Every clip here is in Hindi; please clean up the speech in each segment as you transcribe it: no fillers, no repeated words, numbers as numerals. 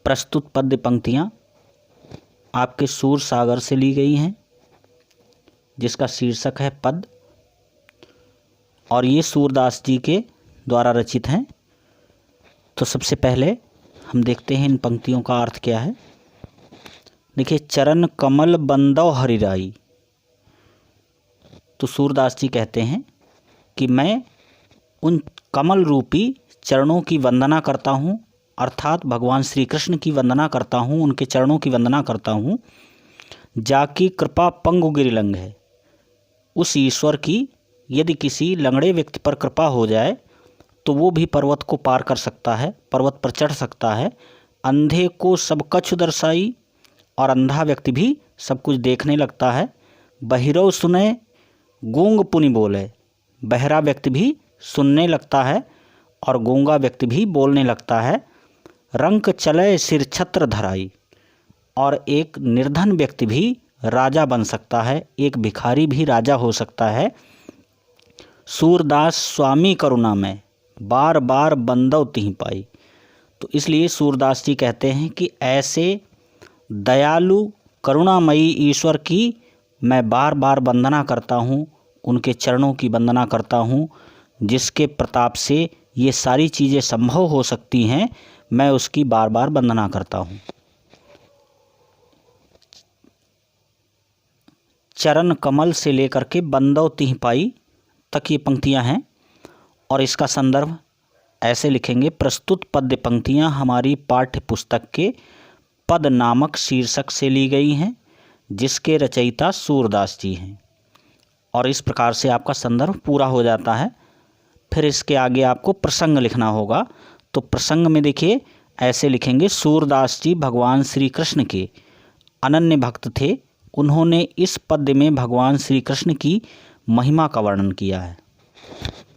प्रस्तुत पद्य पंक्तियाँ आपके सूर सागर से ली गई हैं, जिसका शीर्षक है पद, और ये सूरदास जी के द्वारा रचित हैं। तो सबसे पहले हम देखते हैं इन पंक्तियों का अर्थ क्या है। देखिए, चरण कमल बंदौ हरिराई। तो सूरदास जी कहते हैं कि मैं उन कमल रूपी चरणों की वंदना करता हूँ, अर्थात भगवान श्री कृष्ण की वंदना करता हूँ, उनके चरणों की वंदना करता हूँ। जाकी कृपा पंगु गिरिलंग है। उस ईश्वर की यदि किसी लंगड़े व्यक्ति पर कृपा हो जाए तो वो भी पर्वत को पार कर सकता है, पर्वत पर चढ़ सकता है। अंधे को सब कछु दर्शाई, और अंधा व्यक्ति भी सब कुछ देखने लगता है। बहिरव सुने गूंग पुनि बोले। बहरा व्यक्ति भी सुनने लगता है और गूंगा व्यक्ति भी बोलने लगता है। रंक चले सिर छत्र धराई। और एक निर्धन व्यक्ति भी राजा बन सकता है, एक भिखारी भी राजा हो सकता है। सूरदास स्वामी करुणा में बार बार बंदौ तिहि पाई। तो इसलिए सूरदास जी कहते हैं कि ऐसे दयालु करुणामयी ईश्वर की मैं बार बार वंदना करता हूँ, उनके चरणों की वंदना करता हूँ, जिसके प्रताप से ये सारी चीज़ें संभव हो सकती हैं। मैं उसकी बार बार वंदना करता हूँ। चरण कमल से लेकर के बंदौ तिहि पाई तक ये पंक्तियाँ हैं, और इसका संदर्भ ऐसे लिखेंगे। प्रस्तुत पद्य पंक्तियाँ हमारी पाठ्य पुस्तक के पद नामक शीर्षक से ली गई हैं, जिसके रचयिता सूरदास जी हैं। और इस प्रकार से आपका संदर्भ पूरा हो जाता है। फिर इसके आगे आपको प्रसंग लिखना होगा। तो प्रसंग में देखिए ऐसे लिखेंगे। सूरदास जी भगवान श्री कृष्ण के अनन्य भक्त थे। उन्होंने इस पद्य में भगवान श्री कृष्ण की महिमा का वर्णन किया है।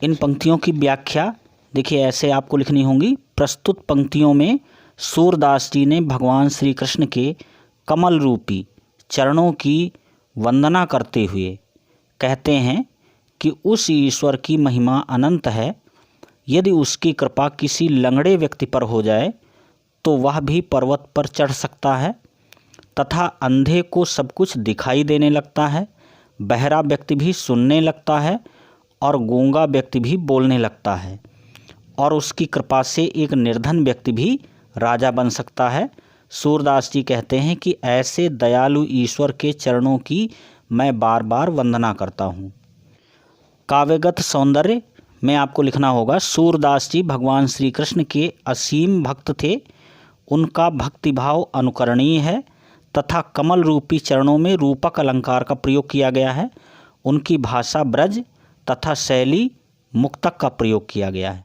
इन पंक्तियों की व्याख्या देखिए ऐसे आपको लिखनी होगी। प्रस्तुत पंक्तियों में सूरदास जी ने भगवान श्री कृष्ण के कमल रूपी चरणों की वंदना करते हुए कहते हैं कि उस ईश्वर की महिमा अनंत है। यदि उसकी कृपा किसी लंगड़े व्यक्ति पर हो जाए तो वह भी पर्वत पर चढ़ सकता है, तथा अंधे को सब कुछ दिखाई देने लगता है। बहरा व्यक्ति भी सुनने लगता है और गूंगा व्यक्ति भी बोलने लगता है। और उसकी कृपा से एक निर्धन व्यक्ति भी राजा बन सकता है। सूरदास जी कहते हैं कि ऐसे दयालु ईश्वर के चरणों की मैं बार बार वंदना करता हूँ। काव्यगत सौंदर्य में आपको लिखना होगा। सूरदास जी भगवान श्री कृष्ण के असीम भक्त थे। उनका भक्तिभाव अनुकरणीय है, तथा कमल रूपी चरणों में रूपक अलंकार का प्रयोग किया गया है। उनकी भाषा ब्रज तथा शैली मुक्तक का प्रयोग किया गया है।